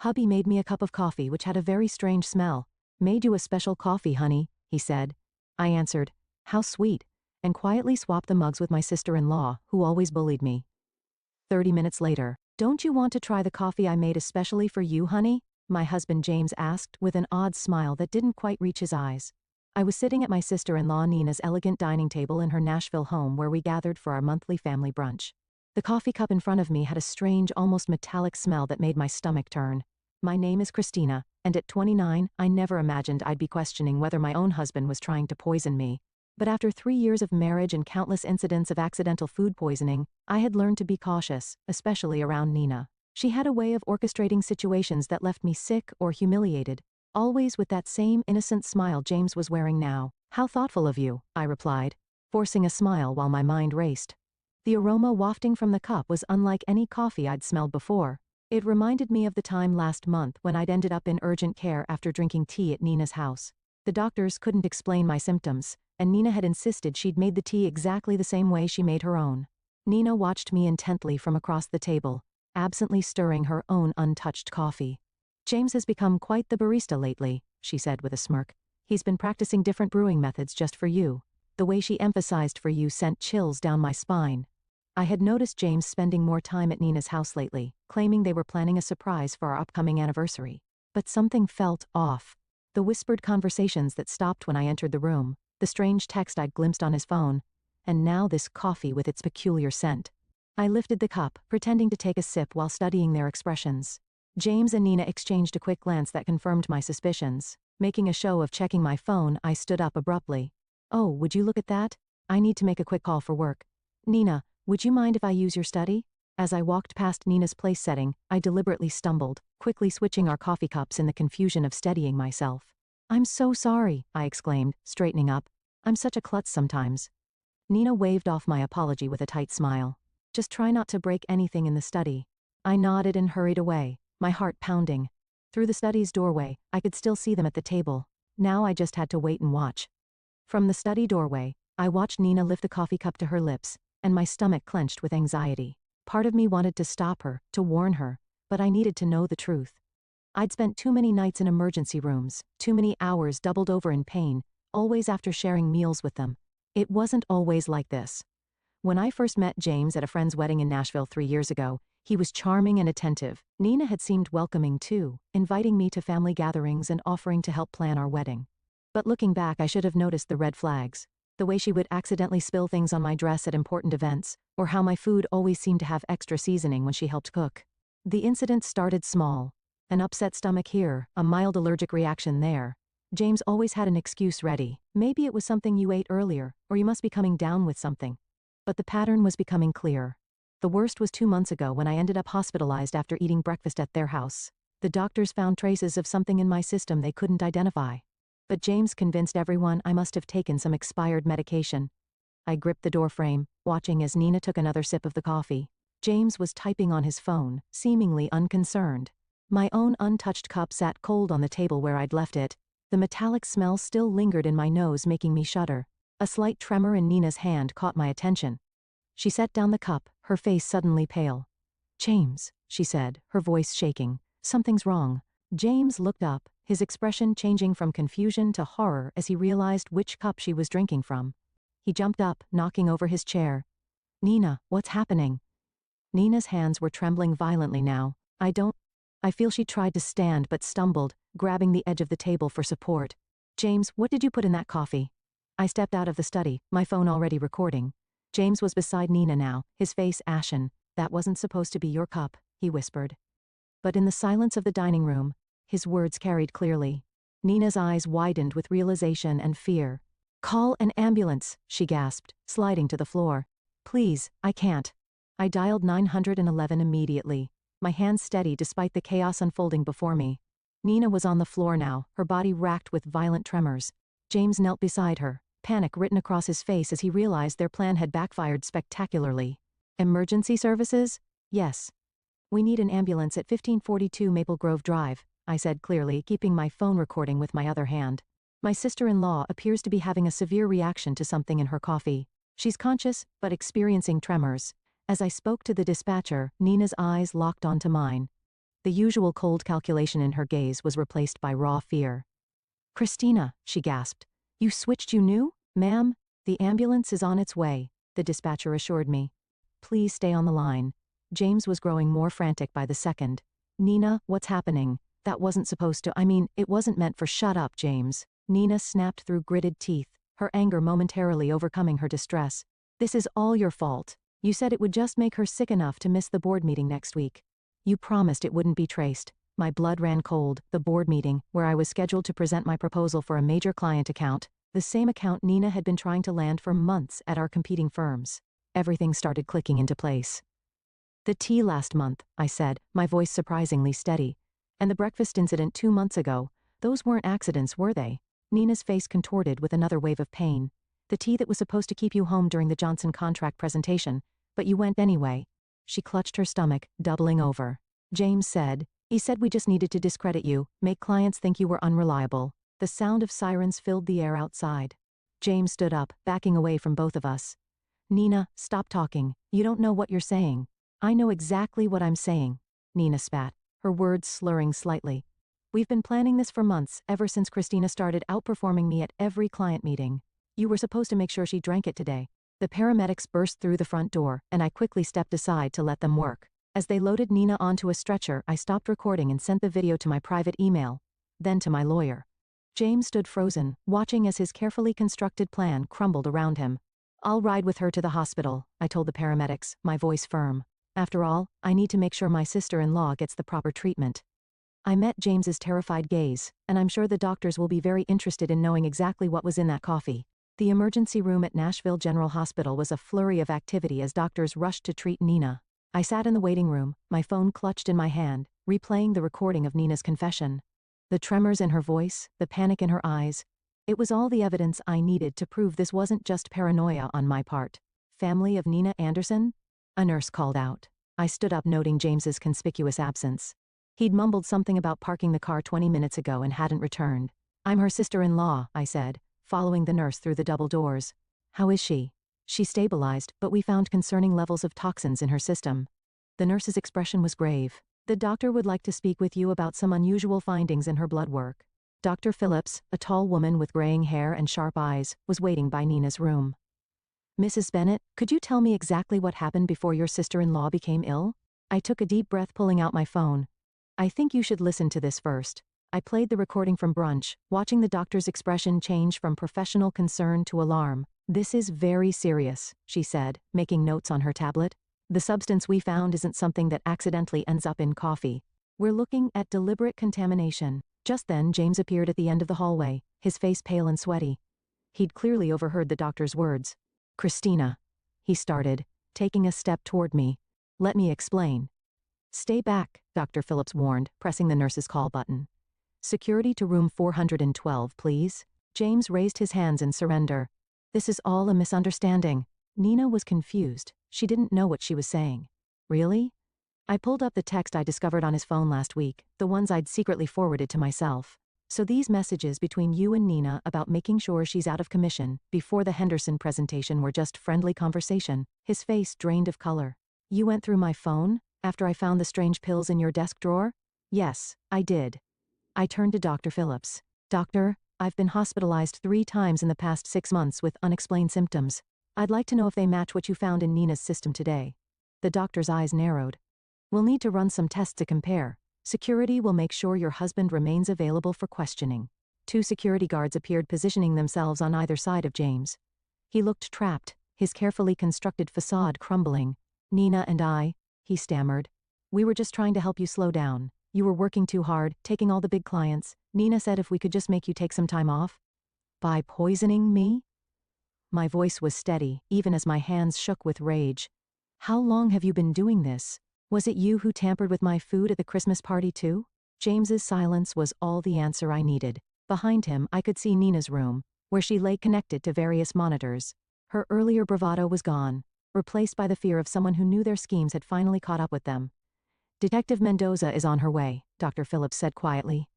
Hubby made me a cup of coffee which had a very strange smell. Made you a special coffee, honey, he said. I answered, how sweet, and quietly swapped the mugs with my sister-in-law, who always bullied me. 30 minutes later, don't you want to try the coffee I made especially for you, honey? My husband James asked with an odd smile that didn't quite reach his eyes. I was sitting at my sister-in-law Nina's elegant dining table in her Nashville home where we gathered for our monthly family brunch. The coffee cup in front of me had a strange, almost metallic smell that made my stomach turn. My name is Christina, and at 29, I never imagined I'd be questioning whether my own husband was trying to poison me. But after 3 years of marriage and countless incidents of accidental food poisoning, I had learned to be cautious, especially around Nina. She had a way of orchestrating situations that left me sick or humiliated, always with that same innocent smile James was wearing now. How thoughtful of you, I replied, forcing a smile while my mind raced. The aroma wafting from the cup was unlike any coffee I'd smelled before. It reminded me of the time last month when I'd ended up in urgent care after drinking tea at Nina's house. The doctors couldn't explain my symptoms, and Nina had insisted she'd made the tea exactly the same way she made her own. Nina watched me intently from across the table, absently stirring her own untouched coffee. James has become quite the barista lately, she said with a smirk. He's been practicing different brewing methods just for you. The way she emphasized for you sent chills down my spine. I had noticed James spending more time at Nina's house lately, claiming they were planning a surprise for our upcoming anniversary. But something felt off. The whispered conversations that stopped when I entered the room, the strange text I'd glimpsed on his phone, and now this coffee with its peculiar scent. I lifted the cup, pretending to take a sip while studying their expressions. James and Nina exchanged a quick glance that confirmed my suspicions. Making a show of checking my phone, I stood up abruptly. Oh, would you look at that? I need to make a quick call for work. Nina, would you mind if I use your study? As I walked past Nina's place setting, I deliberately stumbled, quickly switching our coffee cups in the confusion of steadying myself. I'm so sorry, I exclaimed, straightening up. I'm such a klutz sometimes. Nina waved off my apology with a tight smile. Just try not to break anything in the study. I nodded and hurried away, my heart pounding. Through the study's doorway, I could still see them at the table. Now I just had to wait and watch. From the study doorway, I watched Nina lift the coffee cup to her lips, and my stomach clenched with anxiety. Part of me wanted to stop her, to warn her, but I needed to know the truth. I'd spent too many nights in emergency rooms, too many hours doubled over in pain, always after sharing meals with them. It wasn't always like this. When I first met James at a friend's wedding in Nashville 3 years ago, he was charming and attentive. Nina had seemed welcoming too, inviting me to family gatherings and offering to help plan our wedding. But looking back, I should have noticed the red flags. The way she would accidentally spill things on my dress at important events, or how my food always seemed to have extra seasoning when she helped cook. The incident started small. An upset stomach here, a mild allergic reaction there. James always had an excuse ready. Maybe it was something you ate earlier, or you must be coming down with something. But the pattern was becoming clear. The worst was 2 months ago when I ended up hospitalized after eating breakfast at their house. The doctors found traces of something in my system they couldn't identify. But James convinced everyone I must have taken some expired medication. I gripped the doorframe, watching as Nina took another sip of the coffee. James was typing on his phone, seemingly unconcerned. My own untouched cup sat cold on the table where I'd left it. The metallic smell still lingered in my nose, making me shudder. A slight tremor in Nina's hand caught my attention. She set down the cup, her face suddenly pale. James, she said, her voice shaking. Something's wrong. James looked up, his expression changing from confusion to horror as he realized which cup she was drinking from. He jumped up, knocking over his chair. Nina, what's happening? Nina's hands were trembling violently now. I feel she tried to stand but stumbled, grabbing the edge of the table for support. James, what did you put in that coffee? I stepped out of the study, my phone already recording. James was beside Nina now, his face ashen. That wasn't supposed to be your cup, he whispered. But in the silence of the dining room, his words carried clearly. Nina's eyes widened with realization and fear. Call an ambulance, she gasped, sliding to the floor. Please, I can't. I dialed 911 immediately, my hands steady despite the chaos unfolding before me. Nina was on the floor now, her body racked with violent tremors. James knelt beside her, panic written across his face as he realized their plan had backfired spectacularly. Emergency services? Yes. We need an ambulance at 1542 Maple Grove Drive, I said clearly, keeping my phone recording with my other hand. My sister-in-law appears to be having a severe reaction to something in her coffee. She's conscious, but experiencing tremors. As I spoke to the dispatcher, Nina's eyes locked onto mine. The usual cold calculation in her gaze was replaced by raw fear. Christina, she gasped. You switched, you knew? Ma'am, the ambulance is on its way, the dispatcher assured me. Please stay on the line. James was growing more frantic by the second. Nina, what's happening? That wasn't supposed to, it wasn't meant for. Shut up, James. Nina snapped through gritted teeth, her anger momentarily overcoming her distress. This is all your fault. You said it would just make her sick enough to miss the board meeting next week. You promised it wouldn't be traced. My blood ran cold. The board meeting, where I was scheduled to present my proposal for a major client account, the same account Nina had been trying to land for months at our competing firms. Everything started clicking into place. The tea last month, I said, my voice surprisingly steady. And the breakfast incident 2 months ago, those weren't accidents, were they? Nina's face contorted with another wave of pain. The tea that was supposed to keep you home during the Johnson contract presentation, but you went anyway. She clutched her stomach, doubling over. James said, he said we just needed to discredit you, make clients think you were unreliable. The sound of sirens filled the air outside. James stood up, backing away from both of us. Nina, stop talking. You don't know what you're saying. I know exactly what I'm saying. Nina spat, her words slurring slightly. We've been planning this for months, ever since Christina started outperforming me at every client meeting. You were supposed to make sure she drank it today. The paramedics burst through the front door, and I quickly stepped aside to let them work. As they loaded Nina onto a stretcher, I stopped recording and sent the video to my private email, then to my lawyer. James stood frozen, watching as his carefully constructed plan crumbled around him. I'll ride with her to the hospital, I told the paramedics, my voice firm. After all, I need to make sure my sister-in-law gets the proper treatment. I met James's terrified gaze, and I'm sure the doctors will be very interested in knowing exactly what was in that coffee. The emergency room at Nashville General Hospital was a flurry of activity as doctors rushed to treat Nina. I sat in the waiting room, my phone clutched in my hand, replaying the recording of Nina's confession. The tremors in her voice, the panic in her eyes. It was all the evidence I needed to prove this wasn't just paranoia on my part. Family of Nina Anderson? A nurse called out. I stood up, noting James's conspicuous absence. He'd mumbled something about parking the car 20 minutes ago and hadn't returned. I'm her sister-in-law, I said, following the nurse through the double doors. How is she? She stabilized, but we found concerning levels of toxins in her system. The nurse's expression was grave. The doctor would like to speak with you about some unusual findings in her blood work. Dr. Phillips, a tall woman with graying hair and sharp eyes, was waiting by Nina's room. Mrs. Bennett, could you tell me exactly what happened before your sister-in-law became ill? I took a deep breath, pulling out my phone. I think you should listen to this first. I played the recording from brunch, watching the doctor's expression change from professional concern to alarm. This is very serious, she said, making notes on her tablet. The substance we found isn't something that accidentally ends up in coffee. We're looking at deliberate contamination. Just then, James appeared at the end of the hallway, his face pale and sweaty. He'd clearly overheard the doctor's words. Christina, he started, taking a step toward me. Let me explain. Stay back, Dr. Phillips warned, pressing the nurse's call button. Security to room 412, please. James raised his hands in surrender. This is all a misunderstanding. Nina was confused. She didn't know what she was saying. Really? I pulled up the text I discovered on his phone last week, the ones I'd secretly forwarded to myself. So these messages between you and Nina about making sure she's out of commission before the Henderson presentation were just friendly conversation. His face drained of color. You went through my phone after I found the strange pills in your desk drawer? Yes, I did. I turned to Dr. Phillips. Doctor, I've been hospitalized 3 times in the past 6 months with unexplained symptoms. I'd like to know if they match what you found in Nina's system today. The doctor's eyes narrowed. We'll need to run some tests to compare. Security will make sure your husband remains available for questioning. 2 security guards appeared, positioning themselves on either side of James. He looked trapped, his carefully constructed facade crumbling. Nina and I, he stammered. We were just trying to help you slow down. You were working too hard, taking all the big clients. Nina said if we could just make you take some time off. By poisoning me? My voice was steady, even as my hands shook with rage. How long have you been doing this? Was it you who tampered with my food at the Christmas party too? James's silence was all the answer I needed. Behind him, I could see Nina's room, where she lay connected to various monitors. Her earlier bravado was gone, replaced by the fear of someone who knew their schemes had finally caught up with them. Detective Mendoza is on her way, Dr. Phillips said quietly.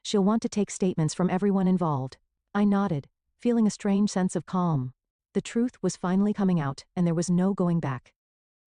She'll want to take statements from everyone involved. I nodded, feeling a strange sense of calm. The truth was finally coming out, and there was no going back.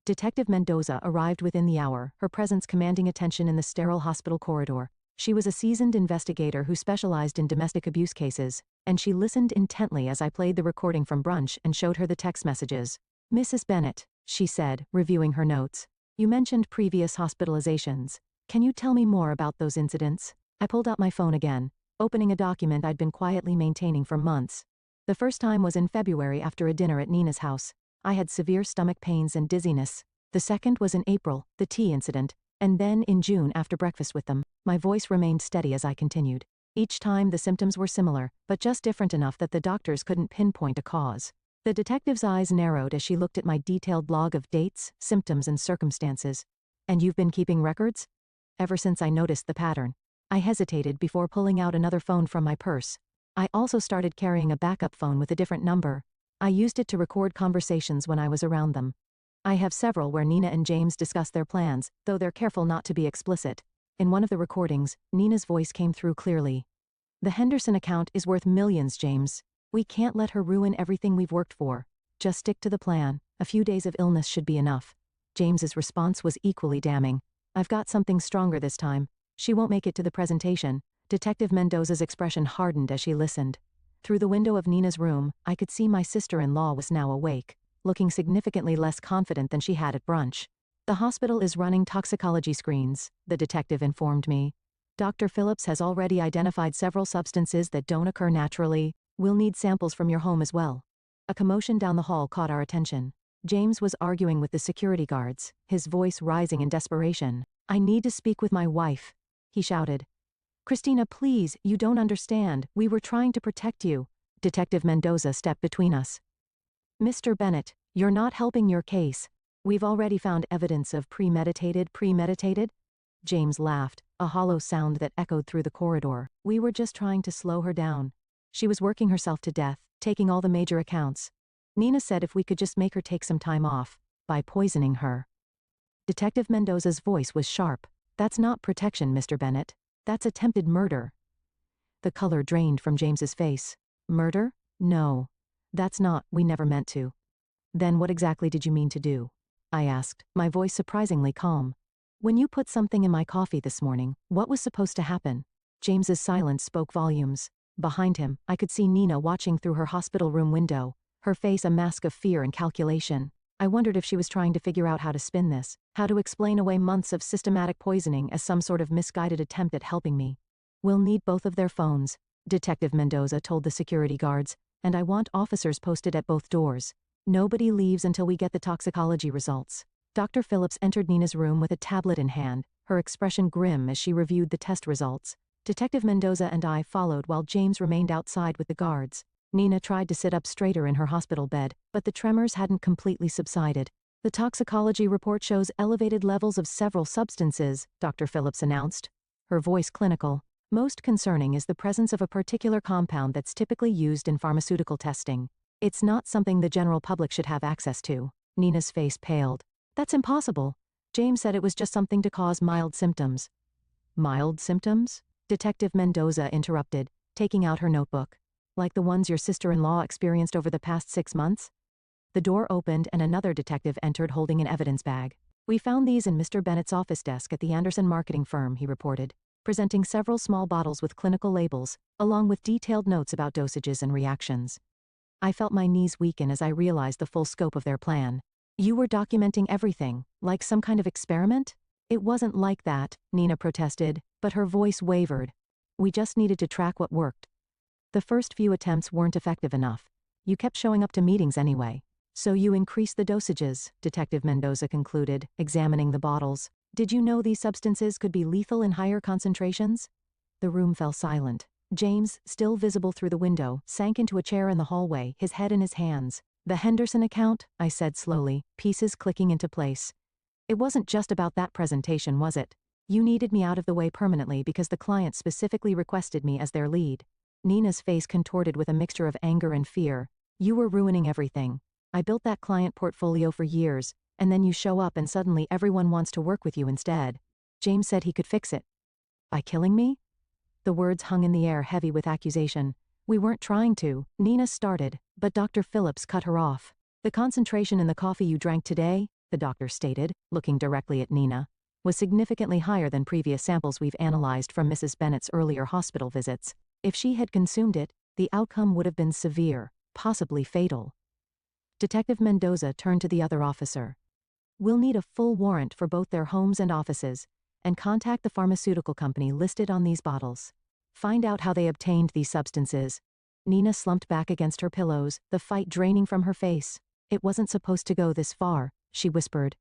Detective Mendoza arrived within the hour, her presence commanding attention in the sterile hospital corridor. She was a seasoned investigator who specialized in domestic abuse cases, and she listened intently as I played the recording from brunch and showed her the text messages. "Mrs. Bennett," she said, reviewing her notes. "You mentioned previous hospitalizations. Can you tell me more about those incidents?" I pulled out my phone again, opening a document I'd been quietly maintaining for months. The first time was in February after a dinner at Nina's house. I had severe stomach pains and dizziness. The second was in April, the tea incident, and then in June after breakfast with them. My voice remained steady as I continued. Each time the symptoms were similar, but just different enough that the doctors couldn't pinpoint a cause. The detective's eyes narrowed as she looked at my detailed log of dates, symptoms, and circumstances. "And you've been keeping records?" "Ever since I noticed the pattern." I hesitated before pulling out another phone from my purse. I also started carrying a backup phone with a different number. I used it to record conversations when I was around them. I have several where Nina and James discuss their plans, though they're careful not to be explicit. In one of the recordings, Nina's voice came through clearly. "The Henderson account is worth millions, James. We can't let her ruin everything we've worked for. Just stick to the plan. A few days of illness should be enough." James's response was equally damning. "I've got something stronger this time. She won't make it to the presentation." Detective Mendoza's expression hardened as she listened. Through the window of Nina's room, I could see my sister-in-law was now awake, looking significantly less confident than she had at brunch. "The hospital is running toxicology screens," the detective informed me. "Dr. Phillips has already identified several substances that don't occur naturally. We'll need samples from your home as well." A commotion down the hall caught our attention. James was arguing with the security guards, his voice rising in desperation. "I need to speak with my wife," he shouted. "Christina, please, you don't understand. We were trying to protect you." Detective Mendoza stepped between us. "Mr. Bennett, you're not helping your case. We've already found evidence of premeditated. James laughed, a hollow sound that echoed through the corridor. "We were just trying to slow her down. She was working herself to death, taking all the major accounts. Nina said if we could just make her take some time off, by poisoning her." Detective Mendoza's voice was sharp. "That's not protection, Mr. Bennett. That's attempted murder." The color drained from James's face. "Murder? No. That's not, we never meant to." "Then what exactly did you mean to do?" I asked, my voice surprisingly calm. "When you put something in my coffee this morning, what was supposed to happen?" James's silence spoke volumes. Behind him, I could see Nina watching through her hospital room window, her face a mask of fear and calculation. I wondered if she was trying to figure out how to spin this, how to explain away months of systematic poisoning as some sort of misguided attempt at helping me. "We'll need both of their phones," Detective Mendoza told the security guards, "and I want officers posted at both doors. Nobody leaves until we get the toxicology results." Dr. Phillips entered Nina's room with a tablet in hand, her expression grim as she reviewed the test results. Detective Mendoza and I followed while James remained outside with the guards. Nina tried to sit up straighter in her hospital bed, but the tremors hadn't completely subsided. "The toxicology report shows elevated levels of several substances," Dr. Phillips announced, her voice clinical. "Most concerning is the presence of a particular compound that's typically used in pharmaceutical testing. It's not something the general public should have access to." Nina's face paled. "That's impossible. James said it was just something to cause mild symptoms." "Mild symptoms?" Detective Mendoza interrupted, taking out her notebook. "Like the ones your sister-in-law experienced over the past 6 months?" The door opened and another detective entered holding an evidence bag. "We found these in Mr. Bennett's office desk at the Anderson marketing firm," he reported, presenting several small bottles with clinical labels, along with detailed notes about dosages and reactions. I felt my knees weaken as I realized the full scope of their plan. "You were documenting everything, like some kind of experiment?" "It wasn't like that," Nina protested, but her voice wavered. "We just needed to track what worked. The first few attempts weren't effective enough. You kept showing up to meetings anyway. So you increased the dosages," Detective Mendoza concluded, examining the bottles. "Did you know these substances could be lethal in higher concentrations?" The room fell silent. James, still visible through the window, sank into a chair in the hallway, his head in his hands. "The Henderson account?" I said slowly, pieces clicking into place. "It wasn't just about that presentation, was it? You needed me out of the way permanently because the client specifically requested me as their lead." Nina's face contorted with a mixture of anger and fear. "You were ruining everything. I built that client portfolio for years, and then you show up and suddenly everyone wants to work with you instead. James said he could fix it." "By killing me?" The words hung in the air heavy with accusation. "We weren't trying to," Nina started, but Dr. Phillips cut her off. "The concentration in the coffee you drank today, the doctor stated, looking directly at Nina, was significantly higher than previous samples we've analyzed from Mrs. Bennett's earlier hospital visits. If she had consumed it, the outcome would have been severe, possibly fatal. Detective Mendoza turned to the other officer. We'll need a full warrant for both their homes and offices, and contact the pharmaceutical company listed on these bottles. Find out how they obtained these substances. Nina slumped back against her pillows, the fight draining from her face. It wasn't supposed to go this far, she whispered.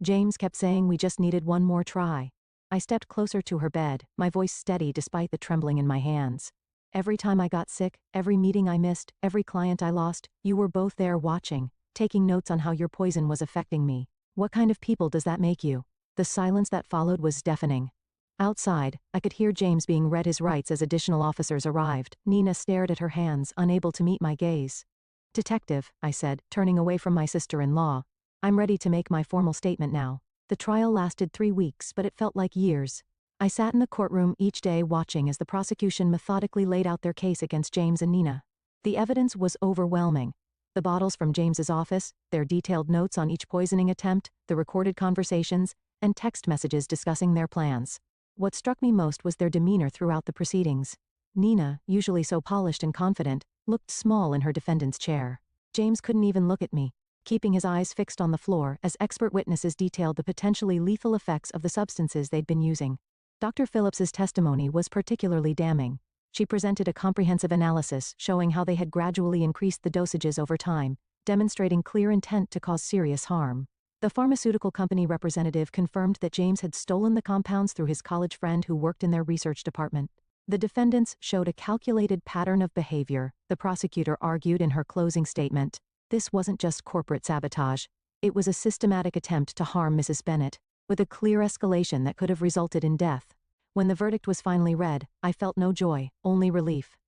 James kept saying we just needed one more try. I stepped closer to her bed, my voice steady despite the trembling in my hands. Every time I got sick, every meeting I missed, every client I lost, you were both there watching, taking notes on how your poison was affecting me. What kind of people does that make you? The silence that followed was deafening. Outside, I could hear James being read his rights as additional officers arrived. Nina stared at her hands, unable to meet my gaze. Detective, I said, turning away from my sister-in-law. I'm ready to make my formal statement now. The trial lasted 3 weeks, but it felt like years. I sat in the courtroom each day watching as the prosecution methodically laid out their case against James and Nina. The evidence was overwhelming. The bottles from James's office, their detailed notes on each poisoning attempt, the recorded conversations, and text messages discussing their plans. What struck me most was their demeanor throughout the proceedings. Nina, usually so polished and confident, looked small in her defendant's chair. James couldn't even look at me, keeping his eyes fixed on the floor as expert witnesses detailed the potentially lethal effects of the substances they'd been using. Dr. Phillips's testimony was particularly damning. She presented a comprehensive analysis showing how they had gradually increased the dosages over time, demonstrating clear intent to cause serious harm. The pharmaceutical company representative confirmed that James had stolen the compounds through his college friend who worked in their research department. The defendants showed a calculated pattern of behavior, the prosecutor argued in her closing statement. This wasn't just corporate sabotage. It was a systematic attempt to harm Mrs. Bennett, with a clear escalation that could have resulted in death. When the verdict was finally read, I felt no joy, only relief.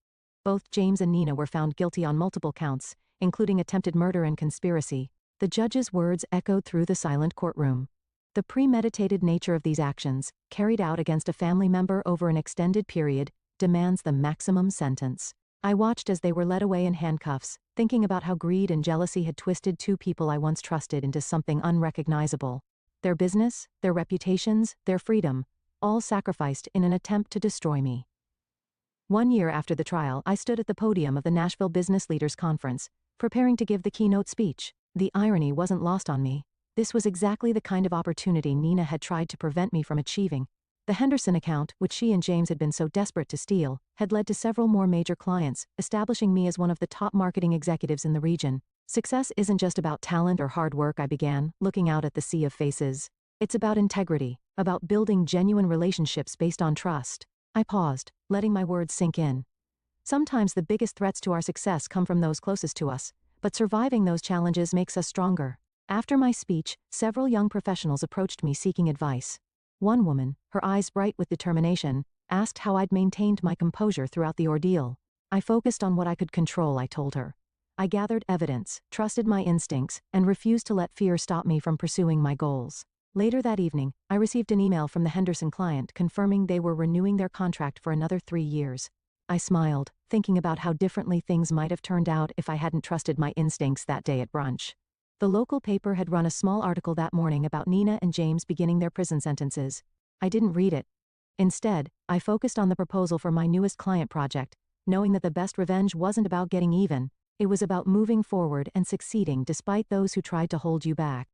Both James and Nina were found guilty on multiple counts, including attempted murder and conspiracy. The judge's words echoed through the silent courtroom. The premeditated nature of these actions, carried out against a family member over an extended period, demands the maximum sentence. I watched as they were led away in handcuffs, thinking about how greed and jealousy had twisted two people I once trusted into something unrecognizable. Their business, their reputations, their freedom, all sacrificed in an attempt to destroy me. 1 year after the trial, I stood at the podium of the Nashville Business Leaders Conference, preparing to give the keynote speech. The irony wasn't lost on me. This was exactly the kind of opportunity Nina had tried to prevent me from achieving. The Henderson account, which she and James had been so desperate to steal, had led to several more major clients, establishing me as one of the top marketing executives in the region. Success isn't just about talent or hard work, I began, looking out at the sea of faces. It's about integrity, about building genuine relationships based on trust. I paused, letting my words sink in. Sometimes the biggest threats to our success come from those closest to us, but surviving those challenges makes us stronger. After my speech, several young professionals approached me seeking advice. One woman, her eyes bright with determination, asked how I'd maintained my composure throughout the ordeal. I focused on what I could control, I told her. I gathered evidence, trusted my instincts, and refused to let fear stop me from pursuing my goals. Later that evening, I received an email from the Henderson client confirming they were renewing their contract for another 3 years. I smiled, thinking about how differently things might have turned out if I hadn't trusted my instincts that day at brunch. The local paper had run a small article that morning about Nina and James beginning their prison sentences. I didn't read it. Instead, I focused on the proposal for my newest client project, knowing that the best revenge wasn't about getting even. It was about moving forward and succeeding despite those who tried to hold you back.